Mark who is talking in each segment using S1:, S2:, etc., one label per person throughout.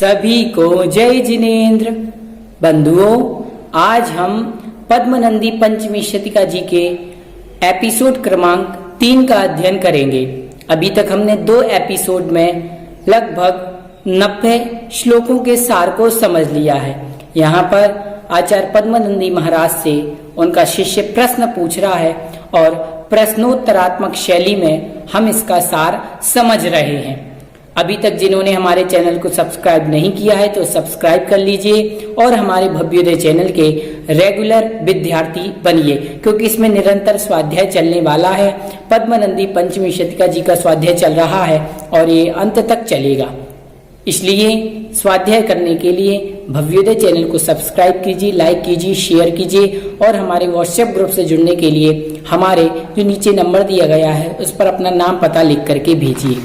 S1: सभी को जय जिनेन्द्र। बंधुओं, आज हम पद्मनंदी पंचमी शतिका जी के एपिसोड क्रमांक 3 का अध्ययन करेंगे। अभी तक हमने 2 एपिसोड में लगभग 90 श्लोकों के सार को समझ लिया है। यहाँ पर आचार्य पद्मनंदी महाराज से उनका शिष्य प्रश्न पूछ रहा है और प्रश्नोत्तरात्मक शैली में हम इसका सार समझ रहे हैं। अभी तक जिन्होंने हमारे चैनल को सब्सक्राइब नहीं किया है तो सब्सक्राइब कर लीजिए और हमारे भव्योदय चैनल के रेगुलर विद्यार्थी बनिए, क्योंकि इसमें निरंतर स्वाध्याय चलने वाला है। पद्मनंदी पंचमी शतिका जी का स्वाध्याय चल रहा है और ये अंत तक चलेगा। इसलिए स्वाध्याय करने के लिए भव्योदय चैनल को सब्सक्राइब कीजिए, लाइक कीजिए, शेयर कीजिए और हमारे व्हाट्सएप ग्रुप से जुड़ने के लिए हमारे जो नीचे नंबर दिया गया है उस पर अपना नाम पता लिख करके भेजिए।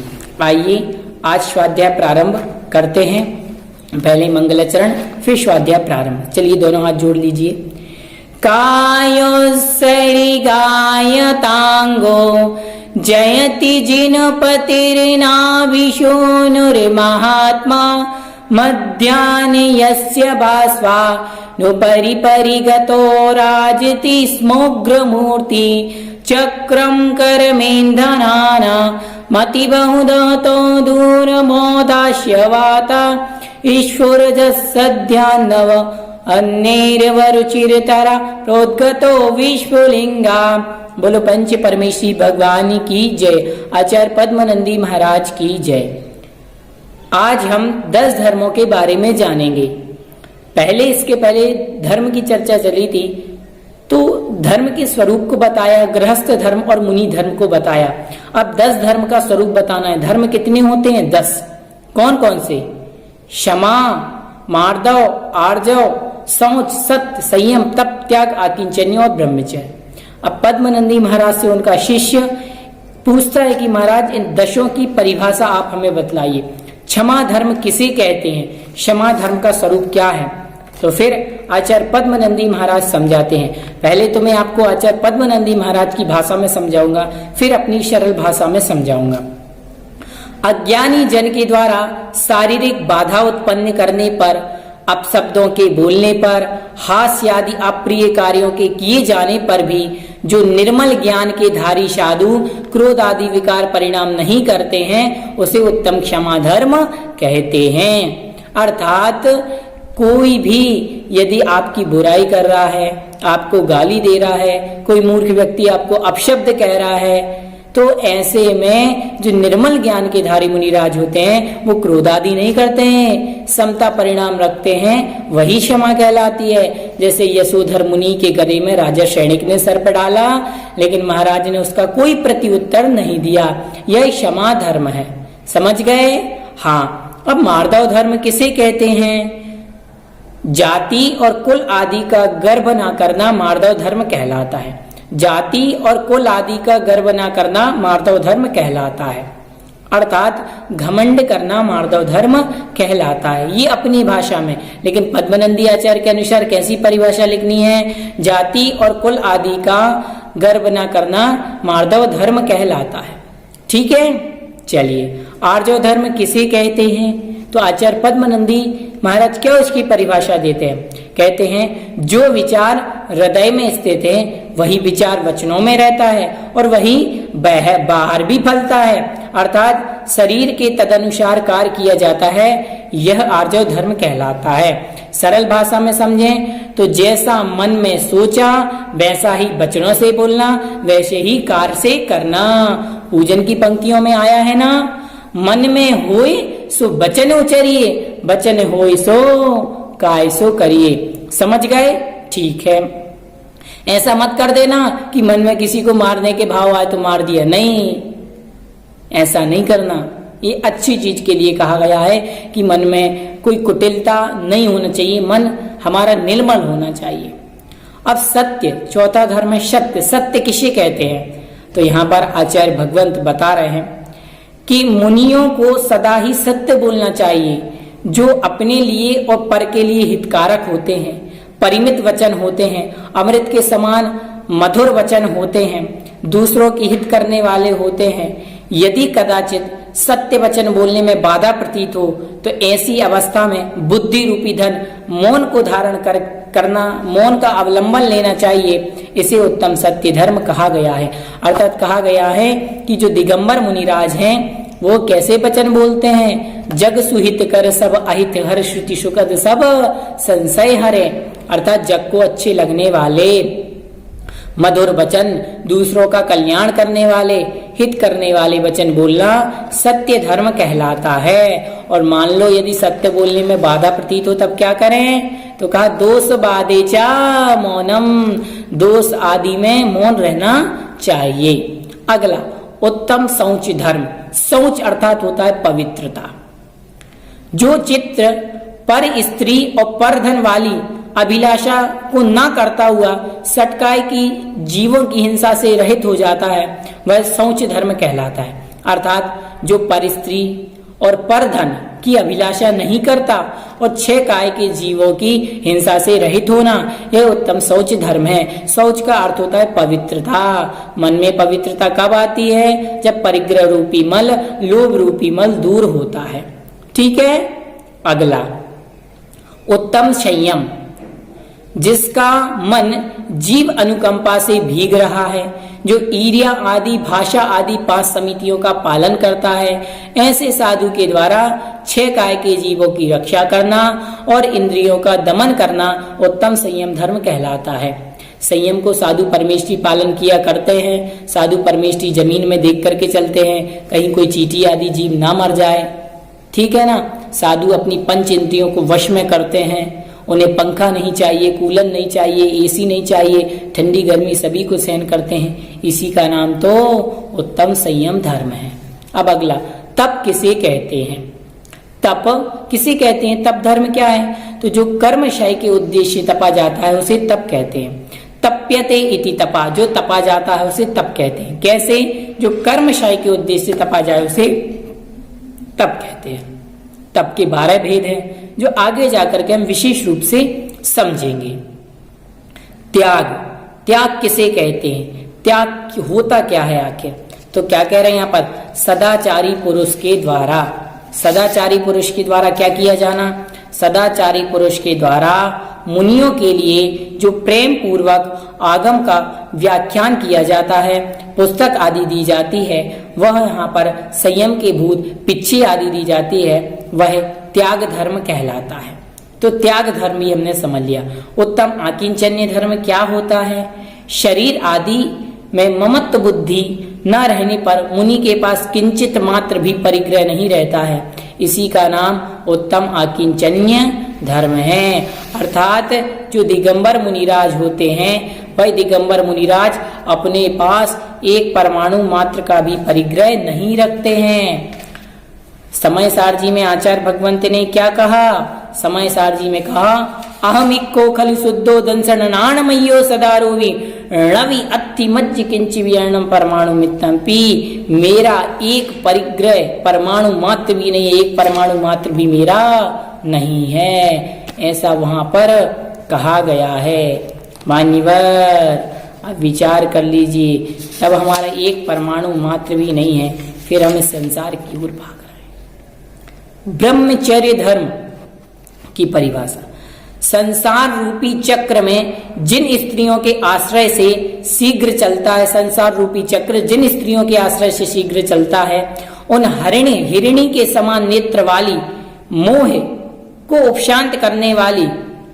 S1: आइए आज स्वाध्याय प्रारंभ करते हैं। पहले मंगलाचरण फिर स्वाध्याय प्रारंभ। चलिए दोनों हाथ जोड़ लीजिए। कायोस्सरि गायतांगो जयति जिनपतिर्नाभिशोनुर्महात्मा मध्याह्ने यस्य भास्वा नुपरि परिगतो राजति स्मोग्रमूर्ति चक्रं करमेन्धनाना मतिबहुदतो दूरमोदास्यवाता ईश्वरजसद्यान्नव अन्यैर्वरुचिरतरा प्रोद्गतो विश्वलिंगा। बोलो पंच परमेश्वरी भगवान की जय। आचार्य पद्मनंदी महाराज की जय। आज हम 10 धर्मों के बारे में जानेंगे। इसके पहले धर्म की चर्चा चली थी, तो धर्म के स्वरूप को बताया, गृहस्थ धर्म और मुनि धर्म को बताया। अब 10 धर्म का स्वरूप बताना है। धर्म कितने होते हैं? 10। कौन कौन से? क्षमा, मार्दव, आर्जव, शौच, सत्य, संयम, तप, त्याग, आकिंचन्य और ब्रह्मचर्य। अब पद्मनंदी महाराज से उनका शिष्य पूछता है कि महाराज इन 10 की परिभाषा आप हमें बतलाइए। क्षमा धर्म किसे कहते हैं? क्षमा धर्म का स्वरूप क्या है? तो फिर आचार्य पद्मनंदी महाराज समझाते हैं। पहले तो मैं आपको आचार्य पद्मनंदी महाराज की भाषा में समझाऊंगा, फिर अपनी सरल भाषा में समझाऊंगा। अज्ञानी जन के द्वारा शारीरिक बाधा उत्पन्न करने पर, अपशब्दों के बोलने पर, हास्य आदि अप्रिय कार्यों के किए जाने पर भी जो निर्मल ज्ञान के धारी साधु क्रोध आदि विकार परिणाम नहीं करते हैं उसे उत्तम क्षमा धर्म कहते हैं। अर्थात कोई भी यदि आपकी बुराई कर रहा है, आपको गाली दे रहा है, कोई मूर्ख व्यक्ति आपको अपशब्द कह रहा है, तो ऐसे में जो निर्मल ज्ञान के धारी मुनिराज होते हैं वो क्रोध आदि नहीं करते हैं, समता परिणाम रखते हैं, वही क्षमा कहलाती है। जैसे यशोधर मुनि के गले में राजा सैनिक ने सर्प डाला, लेकिन महाराज ने उसका कोई प्रत्युत्तर नहीं दिया। यह क्षमा धर्म है। समझ गए? हाँ। अब मार्दव धर्म किसे कहते हैं? जाति और कुल आदि का गर्व न करना मार्दव धर्म कहलाता है। जाति और कुल आदि का गर्व न करना मार्दव धर्म कहलाता है। अर्थात घमंड करना मार्दव धर्म कहलाता है, ये अपनी भाषा में। लेकिन पद्मनंदी आचार्य के अनुसार कैसी परिभाषा लिखनी है? जाति और कुल आदि का गर्व न करना मार्दव धर्म कहलाता है। ठीक है। चलिए, आर्जव धर्म किसे कहते हैं? तो आचार्य पद्मनंदी महाराज क्या उसकी परिभाषा देते हैं? कहते हैं जो विचार हृदय में स्थित है वही विचार वचनों में रहता है और वही बाहर भी फलता है। अर्थात शरीर के तदनुसार कार्य किया जाता है, यह आर्जव धर्म कहलाता है। सरल भाषा में समझें तो जैसा मन में सोचा वैसा ही वचनों से बोलना, वैसे ही कार्य से करना। पूजन की पंक्तियों में आया है ना, मन में होए सो वचन उचरिए, वचन होए सो काय सो करिए। समझ गए? ठीक है। ऐसा मत कर देना कि मन में किसी को मारने के भाव आए तो मार दिया। नहीं, ऐसा नहीं करना। ये अच्छी चीज के लिए कहा गया है कि मन में कोई कुटिलता नहीं होना चाहिए, मन हमारा निर्मल होना चाहिए। अब सत्य, चौथा धर्म है सत्य। सत्य किसे कहते हैं? तो यहाँ पर आचार्य भगवंत बता रहे हैं कि मुनियों को सदा ही सत्य बोलना चाहिए, जो अपने लिए और पर के लिए हितकारक होते हैं, परिमित वचन होते हैं, अमृत के समान मधुर वचन होते हैं, दूसरों की हित करने वाले होते हैं। यदि कदाचित सत्य वचन बोलने में बाधा प्रतीत हो तो ऐसी अवस्था में बुद्धि रूपी धन मौन को धारण करना, मौन का अवलंबन लेना चाहिए। इसे उत्तम सत्य धर्म कहा गया है। अर्थात कहा गया है कि जो दिगंबर मुनिराज हैं वो कैसे वचन बोलते हैं, जग सुहित कर सब अहित हर श्रुति सुखद सब संशय हरे। अर्थात जग को अच्छे लगने वाले मधुर वचन, दूसरों का कल्याण करने वाले, हित करने वाले वचन बोलना सत्य धर्म कहलाता है। और मान लो यदि सत्य बोलने में बाधा प्रतीत हो तब क्या करें, तो कहा दोष बाधे चा मौनम, दोष आदि में मौन रहना चाहिए। अगला उत्तम शौच धर्म। शौच अर्थात होता है पवित्रता। जो चित्र पर स्त्री और पर धन वाली अभिलाषा को ना करता हुआ सटकाए की जीवों की हिंसा से रहित हो जाता है वह शौच धर्म कहलाता है। अर्थात जो पर स्त्री और पर धन की अभिलाषा नहीं करता और 6 काय के जीवों की हिंसा से रहित होना, यह उत्तम शौच धर्म है। शौच का अर्थ होता है पवित्रता। मन में पवित्रता कब आती है, जब परिग्रह रूपी मल, लोभ रूपी मल दूर होता है। ठीक है। अगला उत्तम संयम। जिसका मन जीव अनुकंपा से भीग रहा है, जो ईर्ष्या आदि भाषा आदि 5 समितियों का पालन करता है, ऐसे साधु के द्वारा 6 काय के जीवों की रक्षा करना और इंद्रियों का दमन करना उत्तम संयम धर्म कहलाता है। संयम को साधु परमेष्ठी पालन किया करते हैं। साधु परमेष्ठी जमीन में देख करके चलते हैं, कहीं कोई चींटी आदि जीव ना मर जाए। ठीक है ना। साधु अपनी पंच इंद्रियों को वश में करते हैं। उन्हें पंखा नहीं चाहिए, कूलर नहीं चाहिए, एसी नहीं चाहिए, ठंडी गर्मी सभी को सहन करते हैं। इसी का नाम तो उत्तम संयम धर्म है। अब अगला तप किसे कहते हैं। तप किसे कहते हैं, तप धर्म क्या है, तो जो कर्मशय के उद्देश्य तपा जाता है उसे तप कहते हैं। तप्यते इति तपा, जो तपा जाता है उसे तप कहते हैं। कैसे, जो कर्मशय के उद्देश्य तपा जाए उसे तप कहते हैं। तप के 12 भेद हैं जो आगे जाकर के हम विशेष रूप से समझेंगे। त्याग, त्याग किसे कहते हैं, त्याग होता क्या है आखिर, तो क्या कह रहे हैं यहाँ पर, सदाचारी पुरुष के द्वारा। सदाचारी पुरुष के द्वारा क्या किया जाना, सदाचारी पुरुष के द्वारा मुनियों के लिए जो प्रेम पूर्वक आगम का व्याख्यान किया जाता है, पुस्तक आदि दी जाती है, वह यहाँ पर संयम के भूत पिच्छे आदि दी जाती है, वह त्याग धर्म कहलाता है। तो त्याग धर्म ही हमने समझ लिया। उत्तम आकिंचन्य धर्म क्या होता है, शरीर आदि में ममत्व बुद्धि न रहने पर मुनि के पास किंचित मात्र भी परिग्रह नहीं रहता है, इसी का नाम उत्तम आकिंचन्य धर्म है। अर्थात जो दिगंबर मुनिराज होते हैं वह दिगंबर मुनिराज अपने पास एक परमाणु मात्र का भी परिग्रह नहीं रखते हैं। समय सारजी में आचार्य भगवंत ने क्या कहा, समय सारजी में कहा, अहम इक्को खलु शुद्धो दंसनाणमयो सदारोवी णवि अत्ति मज्ज किंच वियर्णम परमाणु मित्तम पी। मेरा एक परिग्रह परमाणु मात्र भी नहीं, एक परमाणु मात्र भी मेरा नहीं है, ऐसा वहां पर कहा गया है। मान्यवर अब विचार कर लीजिए, तब हमारा एक परमाणु मात्र भी नहीं है, फिर हम इस संसार की ओर भाग रहे हैं। ब्रह्मचर्य धर्म की परिभाषा, संसार रूपी चक्र में जिन स्त्रियों के आश्रय से शीघ्र चलता है, संसार रूपी चक्र जिन स्त्रियों के आश्रय से शीघ्र चलता है, उन हिरणी के समान नेत्र वाली, मोह को उपशांत करने वाली,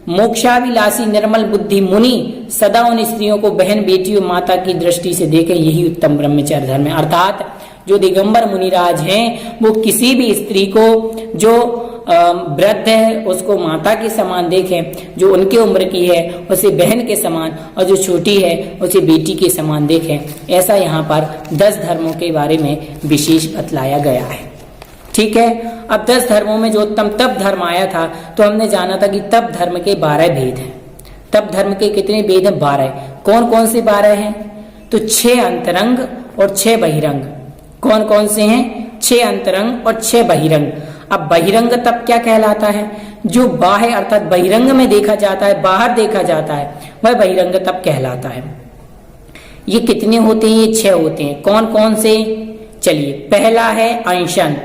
S1: मोक्षाभिलाषी निर्मल बुद्धि मुनि सदा उन स्त्रियों को बहन, बेटी और माता की दृष्टि से देखें, यही उत्तम ब्रह्मचर्य धर्म है। अर्थात जो दिगंबर मुनिराज हैं वो किसी भी स्त्री को जो वृद्ध है उसको माता के समान देखें, जो उनके उम्र की है उसे बहन के समान, और जो छोटी है उसे बेटी के समान देखें। ऐसा यहाँ पर 10 धर्मों के बारे में विशेष बतलाया गया है। ठीक है। अब 10 धर्मों में जो उत्तम तप धर्म आया था, तो हमने जाना था कि तप धर्म के 12 भेद हैं। तप धर्म के कितने भेद हैं, 12। कौन कौन से 12 हैं, तो 6 अंतरंग और 6 बहिरंग। कौन कौन से हैं, 6 अंतरंग और 6 बहिरंग। अब बहिरंग तप क्या कहलाता है, जो बाह्य अर्थात बहिरंग में देखा जाता है, बाहर देखा जाता है, वह बहिरंग तप कहलाता है। ये कितने होते हैं, ये 6 होते हैं। कौन कौन से चलिए, पहला है अनशन।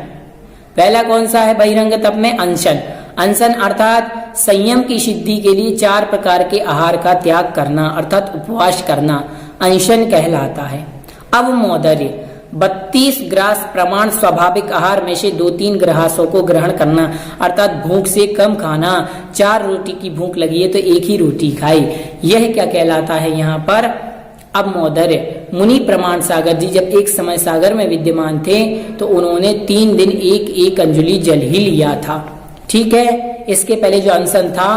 S1: पहला कौन सा है बहिरंग तप में? अनशन। अनशन अर्थात संयम की सिद्धि के लिए 4 प्रकार के आहार का त्याग करना अर्थात उपवास करना अनशन कहलाता है। अवमोदर्य 32 ग्रास प्रमाण स्वाभाविक आहार में से 2-3 ग्रासों को ग्रहण करना अर्थात भूख से कम खाना। 4 रोटी की भूख लगी है तो एक ही रोटी खाई, यह क्या कहलाता है यहाँ पर? अवमोदर्य। मुनि प्रमाण सागर जी जब एक समय सागर में विद्यमान थे तो उन्होंने 3 दिन 1-1 अंजुलि जल ही लिया था। ठीक है, इसके पहले जो अनशन था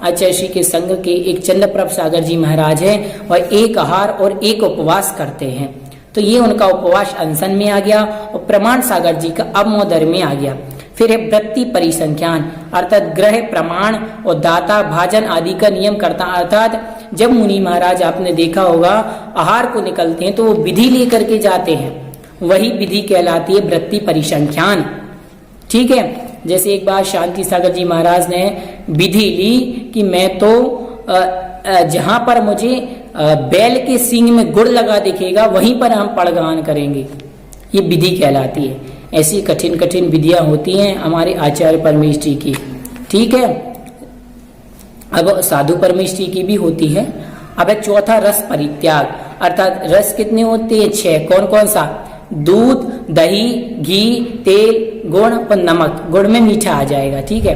S1: आचार्य के संघ के एक चंद्रप्रभ सागर जी महाराज है, वह 1 आहार और 1 उपवास करते हैं, तो ये उनका उपवास अनशन में आ गया और प्रमाण सागर जी का अवमोदर्य में आ गया। फिर है वृत्ति परिसंख्यान अर्थात ग्रह प्रमाण और दाता भाजन आदि का नियम करता, अर्थात जब मुनि महाराज आपने देखा होगा आहार को निकलते हैं तो वो विधि लेकर के जाते हैं, वही विधि कहलाती है वृत्ति परिसंख्यान। ठीक है, जैसे एक बार शांति सागर जी महाराज ने विधि ली कि मैं तो जहां पर मुझे बैल के सींग में गुड़ लगा दिखेगा वहीं पर हम पड़गान करेंगे, ये विधि कहलाती है। ऐसी कठिन कठिन विधियां होती हैं हमारे आचार्य परमेष्ठी की। ठीक है, अब साधु परमेष्ठी की भी होती है। अब चौथा रस परित्याग अर्थात रस कितने होते हैं? 6। कौन कौन सा? दूध, दही, घी, तेल, गुड़ और नमक। गुड़ में मीठा आ जाएगा। ठीक है,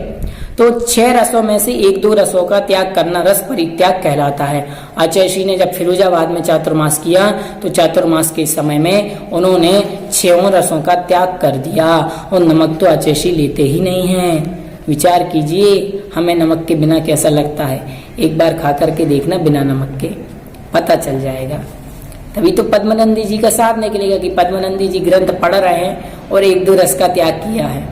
S1: तो 6 रसों में से 1-2 रसों का त्याग करना रस परित्याग कहलाता है। आचार्य श्री ने जब फिरोजाबाद में चातुर्मास किया तो चातुर्मास के समय में उन्होंने 6 रसों का त्याग कर दिया और नमक तो आचार्य श्री लेते ही नहीं हैं। विचार कीजिए हमें नमक के बिना कैसा लगता है, एक बार खा करके देखना बिना नमक के, पता चल जाएगा। तभी तो पद्मनंदी जी का साथ निकलेगा कि पद्मनंदी जी ग्रंथ पढ़ रहे हैं और 1-2 रस का त्याग किया है।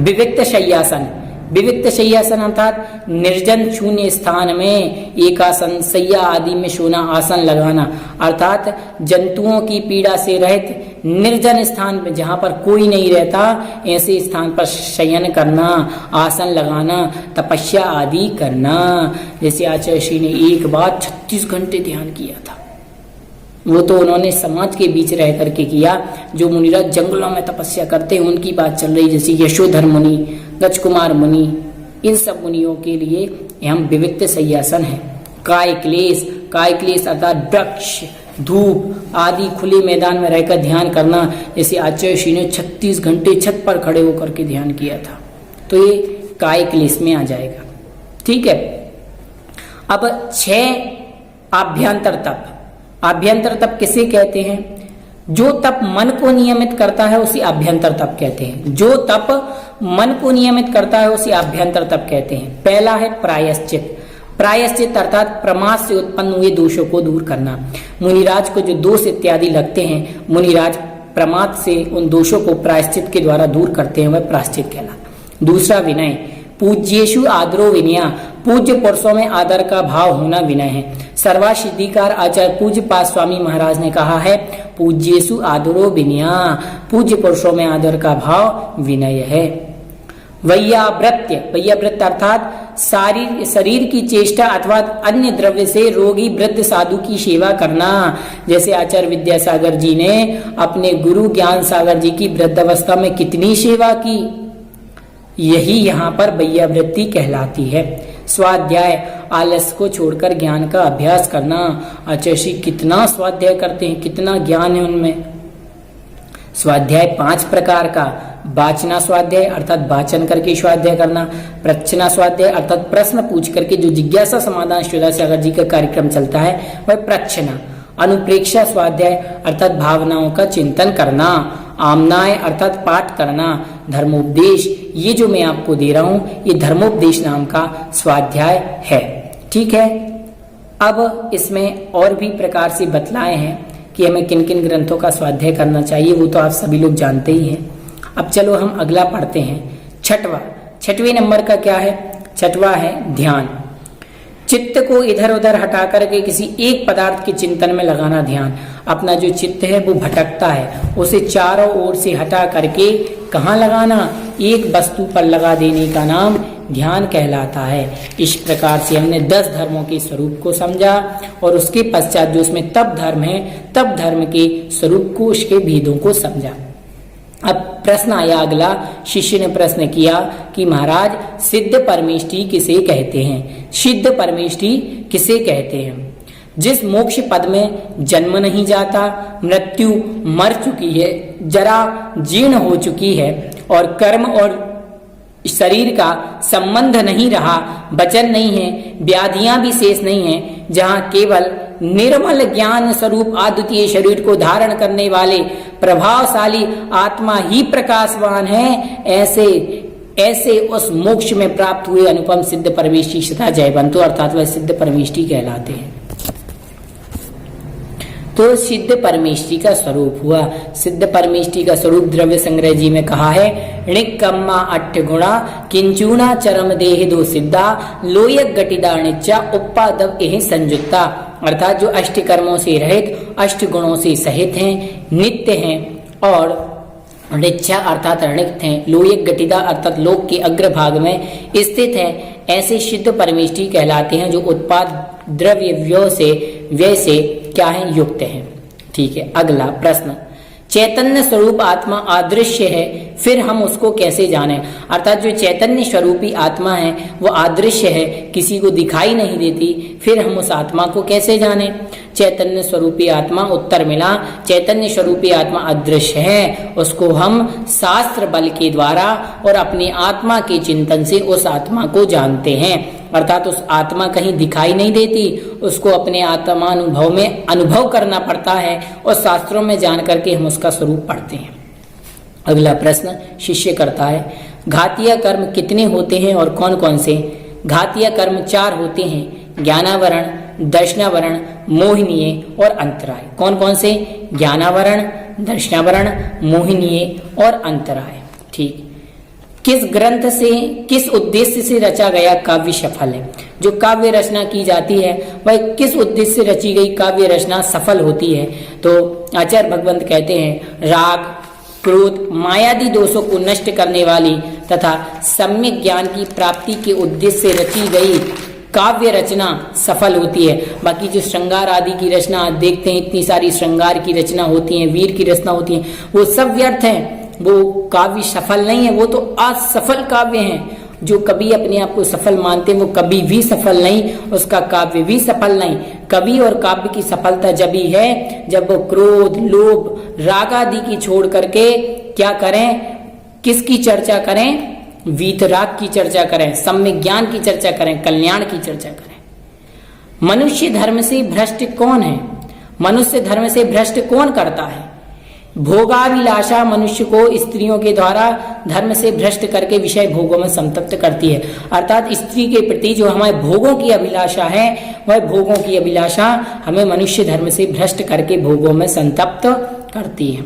S1: विविक्त शय्यासन। विविक्त शय्यासन अर्थात निर्जन शून्य स्थान में एकासन शैया आदि में सोना, आसन लगाना अर्थात जंतुओं की पीड़ा से रहित निर्जन स्थान में जहां पर कोई नहीं रहता ऐसे स्थान पर शयन करना, आसन लगाना, तपस्या आदि करना। जैसे आचार्य श्री ने एक बार 36 घंटे ध्यान किया था, वो तो उन्होंने समाज के बीच रह करके किया। जो मुनिराज जंगलों में तपस्या करते हैं उनकी बात चल रही, जैसे यशोधर मुनि, गजकुमार मुनि, इन सब मुनियों के लिए हम विविक्त शय्यासन है। काय क्लेश। काय क्लेश अर्थात वृक्ष, धूप आदि खुले मैदान में रहकर ध्यान करना, जैसे आचार्य श्री ने 36 घंटे छत पर खड़े होकर के ध्यान किया था, तो ये काय क्लेश में आ जाएगा। ठीक है, अब 6 आभ्यंतर तप। आभ्यंतर तप किसे कहते हैं? जो तप मन को नियमित करता है उसे आभ्यंतर तप कहते हैं। जो तप मन को नियमित करता है उसे आभ्यंतर तप कहते हैं। पहला है प्रायश्चित। प्रायश्चित अर्थात प्रमाद से उत्पन्न हुए दोषों को दूर करना। मुनिराज को जो दोष इत्यादि लगते हैं, मुनिराज प्रमाद से उन दोषों को प्रायश्चित के द्वारा दूर करते हैं, वह प्रायश्चित कहलाता। दूसरा विनय। पूज्येषु आदरो विनय। पूज्य पुरुषों में आदर का भाव होना विनय है। सर्वसिद्धिकार आचार्य पूज्य पाद स्वामी महाराज ने कहा है पूज्येषु आदरो विनय, पूज्य पुरुषों में आदर का भाव विनय है। वैयावृत्य। वैयावृत्य अर्थात शरीर की चेष्टा अथवा अन्य द्रव्य से रोगी वृद्ध साधु की सेवा करना। जैसे आचार्य विद्यासागर जी ने अपने गुरु ज्ञान सागर जी की वृद्धावस्था में कितनी सेवा की, यही यहाँ पर वैयावृत्ति कहलाती है। स्वाध्याय। आलस्य को छोड़कर ज्ञान का अभ्यास करना। आचार्य श्री कितना स्वाध्याय करते हैं, कितना ज्ञान है उनमें। स्वाध्याय 5 प्रकार का। वाचना स्वाध्याय अर्थात वाचन करके स्वाध्याय करना। प्रश्ना स्वाध्याय अर्थात प्रश्न पूछ करके जो जिज्ञासा समाधान सागर जी का कार्यक्रम चलता है वह प्रश्ना। अनुप्रेक्षा स्वाध्याय अर्थात भावनाओं का चिंतन करना। आमनाय अर्थात पाठ करना। धर्मोपदेश, ये जो मैं आपको दे रहा हूं ये धर्मोपदेश नाम का स्वाध्याय है। ठीक है, अब इसमें और भी प्रकार से बतलाए हैं कि हमें किन किन ग्रंथों का स्वाध्याय करना चाहिए, वो तो आप सभी लोग जानते ही हैं। अब चलो हम अगला पढ़ते हैं। छठवें नंबर का क्या है? छठवा है ध्यान। चित्त को इधर उधर हटा करके किसी एक पदार्थ के चिंतन में लगाना ध्यान। अपना जो चित्त है वो भटकता है, उसे चारों ओर से हटा करके कहाँ लगाना? एक वस्तु पर लगा देने का नाम ध्यान कहलाता है। इस प्रकार से हमने 10 धर्मों के स्वरूप को समझा और उसके पश्चात जो उसमें तप धर्म है, तप धर्म के स्वरूप को, उसके भेदों को समझा। अब प्रश्न आया अगला, शिष्य ने प्रश्न किया कि महाराज सिद्ध परमेष्टि किसे कहते हैं? सिद्ध परमेष्टि किसे कहते हैं? जिस मोक्ष पद में जन्म नहीं जाता, मृत्यु मर चुकी है, जरा जीर्ण हो चुकी है और कर्म और शरीर का संबंध नहीं रहा, वचन नहीं है, व्याधियां भी शेष नहीं है, जहां केवल निर्मल ज्ञान स्वरूप अद्वितीय शरीर को धारण करने वाले प्रभावशाली आत्मा ही प्रकाशवान है, ऐसे उस मोक्ष में प्राप्त हुए अनुपम सिद्ध परमेष्टि सदा जयवंतु अर्थात वह सिद्ध परमेष्टि कहलाते हैं। तो सिद्ध परमेष्टि का स्वरूप हुआ। सिद्ध परमेष्टि का स्वरूप द्रव्य संग्रह जी में कहा है, ऋक्कम्मा अट्ठ गुणा किंचूना चरम देह दो सिद्धा लोयक गटिदा निच्चा उपादव एह संयुक्ता, अर्थात जो अष्ट कर्मों से रहित, अष्ट गुणों से सहित हैं, नित्य हैं और निच्छा अर्थात रणित हैं, लोयक गटिदा अर्थात लोक के अग्रभाग में स्थित हैं, ऐसे सिद्ध परमेष्टि कहलाते हैं जो उत्पाद द्रव्य व्यय से क्या है? युक्त है। ठीक है, अगला प्रश्न, चैतन्य स्वरूप आत्मा अदृश्य है, फिर हम उसको कैसे जाने? अर्थात जो चैतन्य स्वरूपी आत्मा है वो अदृश्य है, किसी को दिखाई नहीं देती, फिर हम उस आत्मा को कैसे जाने? चैतन्य स्वरूपी आत्मा, उत्तर मिला चैतन्य स्वरूपी आत्मा अदृश्य है, उसको हम शास्त्र बल के द्वारा और अपनी आत्मा के चिंतन से उस आत्मा को जानते हैं। अर्थात उस आत्मा कहीं दिखाई नहीं देती, उसको अपने आत्मा अनुभव में अनुभव करना पड़ता है और शास्त्रों में जान करके हम उसका स्वरूप पढ़ते हैं। अगला प्रश्न शिष्य करता है, घातीय कर्म कितने होते हैं और कौन कौन से? घातीय कर्म 4 होते हैं, ज्ञानावरण, दर्शनावरण, मोहिनीय और अंतराय। कौन कौन से? ज्ञानावरण, दर्शनावरण, मोहिनीय और अंतराय। ठीक, किस ग्रंथ से, किस उद्देश्य से रचा गया काव्य सफल है? जो काव्य रचना की जाती है वह किस उद्देश्य से रची गई काव्य रचना सफल होती है? तो आचार्य भगवंत कहते हैं, राग, क्रोध, मायादी दोषों को नष्ट करने वाली तथा सम्यक ज्ञान की प्राप्ति के उद्देश्य से रची गई काव्य रचना सफल होती है। बाकी जो श्रृंगार आदि की रचना आप देखते हैं, इतनी सारी श्रृंगार की रचना होती है, वीर की रचना होती है, वो सब व्यर्थ है, वो काव्य सफल नहीं है, वो तो असफल काव्य हैं। जो कभी अपने आप को सफल मानते हैं वो कभी भी सफल नहीं, उसका काव्य भी सफल नहीं। कवि और काव्य की सफलता जब ही है जब वो क्रोध, लोभ, राग आदि की छोड़ करके क्या करें? किसकी चर्चा करें? वीतराग की चर्चा करें, सम्यक ज्ञान की चर्चा करें, कल्याण की चर्चा करें। मनुष्य धर्म से भ्रष्ट कौन है? मनुष्य धर्म से भ्रष्ट कौन करता है? भोगाभिलाषा मनुष्य को स्त्रियों के द्वारा धर्म से भ्रष्ट करके विषय भोगों में संतप्त करती है। अर्थात स्त्री के प्रति जो हमारे भोगों की अभिलाषा है, वह भोगों की अभिलाषा हमें मनुष्य धर्म से भ्रष्ट करके भोगों में संतप्त करती है।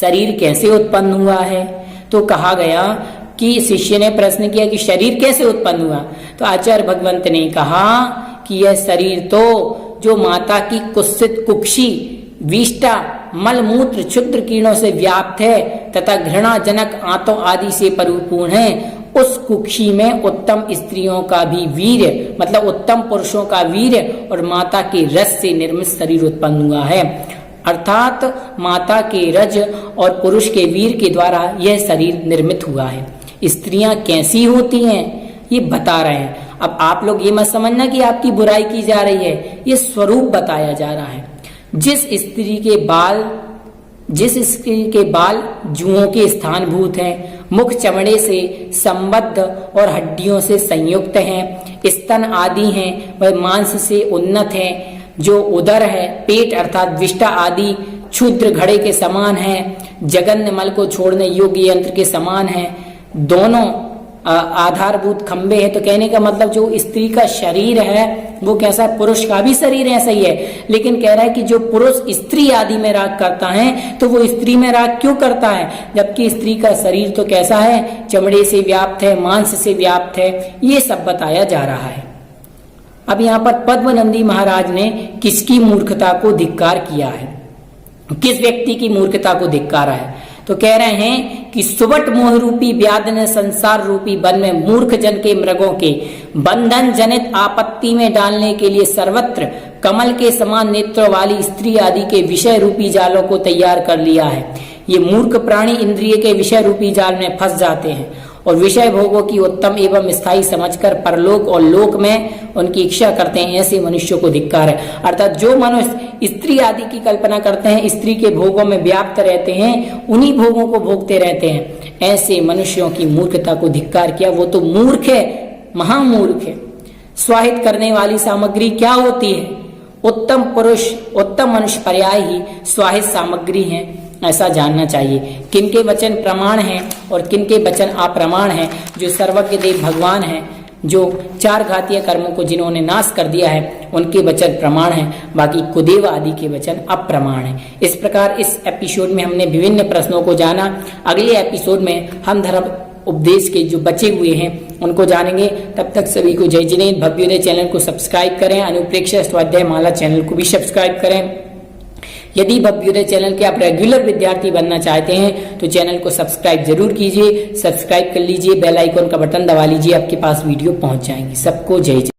S1: शरीर कैसे उत्पन्न हुआ है? तो कहा गया कि शिष्य ने प्रश्न किया कि शरीर कैसे उत्पन्न हुआ? तो आचार्य भगवंत ने कहा कि यह शरीर तो जो माता की कुत्सित कुक्षी, विष्टा, मलमूत्र, क्षुद्र कीड़ों से व्याप्त है तथा घृणाजनक आंतों आदि से परिपूर्ण है, उस कुक्षी में उत्तम स्त्रियों का भी वीर्य मतलब उत्तम पुरुषों का वीर्य और माता के रस से निर्मित शरीर उत्पन्न हुआ है। अर्थात माता के रज और पुरुष के वीर के द्वारा यह शरीर निर्मित हुआ है। स्त्रियां कैसी होती हैं ये बता रहे हैं। अब आप लोग ये मत समझना कि आपकी बुराई की जा रही है, ये स्वरूप बताया जा रहा है। जिस स्त्री के बाल जुओं के स्थानभूत हैं, मुख चमड़े से संबद्ध और हड्डियों से संयुक्त हैं, स्तन आदि हैं, वह मांस से उन्नत हैं, जो उदर है, पेट अर्थात विष्टा आदि क्षुद्र घड़े के समान है, जघन्य मल को छोड़ने योग्य यंत्र के समान है, दोनों आधारभूत खंबे हैं। तो कहने का मतलब जो स्त्री का शरीर है वो कैसा? पुरुष का भी शरीर ऐसा ही है, लेकिन कह रहा है कि जो पुरुष स्त्री आदि में राग करता है तो वो स्त्री में राग क्यों करता है, जबकि स्त्री का शरीर तो कैसा है? चमड़े से व्याप्त है, मांस से व्याप्त है। ये सब बताया जा रहा है। अब यहाँ पर पद्मनंदी महाराज ने किसकी मूर्खता को धिक्कार किया है, किस व्यक्ति की मूर्खता को धिक्कारा है? तो कह रहे हैं कि कि सुबट मोह रूपी व्याध ने संसार रूपी वन में मूर्ख जन के मृगों के बंधन जनित आपत्ति में डालने के लिए सर्वत्र कमल के समान नेत्रों वाली स्त्री आदि के विषय रूपी जालों को तैयार कर लिया है। ये मूर्ख प्राणी इंद्रिय के विषय रूपी जाल में फंस जाते हैं और विषय भोगों की उत्तम एवं स्थायी समझकर परलोक और लोक में उनकी इच्छा करते हैं। ऐसे मनुष्यों को धिक्कार है। अर्थात जो मनुष्य स्त्री आदि की कल्पना करते हैं, स्त्री के भोगों में व्याप्त रहते हैं, उन्हीं भोगों को भोगते रहते हैं, ऐसे मनुष्यों की मूर्खता को धिक्कार किया। वो तो मूर्ख है, महामूर्ख है। स्वाहित करने वाली सामग्री क्या होती है? उत्तम पुरुष, उत्तम मनुष्य पर्याय ही स्वाहित सामग्री है, ऐसा जानना चाहिए। किनके वचन प्रमाण हैं और किनके वचन अप्रमाण हैं। जो सर्वज्ञ देव भगवान हैं, जो चार घातीय कर्मों को जिन्होंने नाश कर दिया है, उनके वचन प्रमाण हैं, बाकी कुदेव आदि के वचन अप्रमाण हैं। इस प्रकार इस एपिसोड में हमने विभिन्न प्रश्नों को जाना। अगले एपिसोड में हम धर्म उपदेश के जो बचे हुए हैं उनको जानेंगे। तब तक सभी को जय जिनेन्द्र। भव्योदय चैनल को सब्सक्राइब करें, अनुप्रेक्षा स्वाध्याय माला चैनल को भी सब्सक्राइब करें। यदि भव्योदय चैनल के आप रेगुलर विद्यार्थी बनना चाहते हैं तो चैनल को सब्सक्राइब जरूर कीजिए। सब्सक्राइब कर लीजिए, बेल आइकन का बटन दबा लीजिए, आपके पास वीडियो पहुंच जाएंगी। सबको जय जय।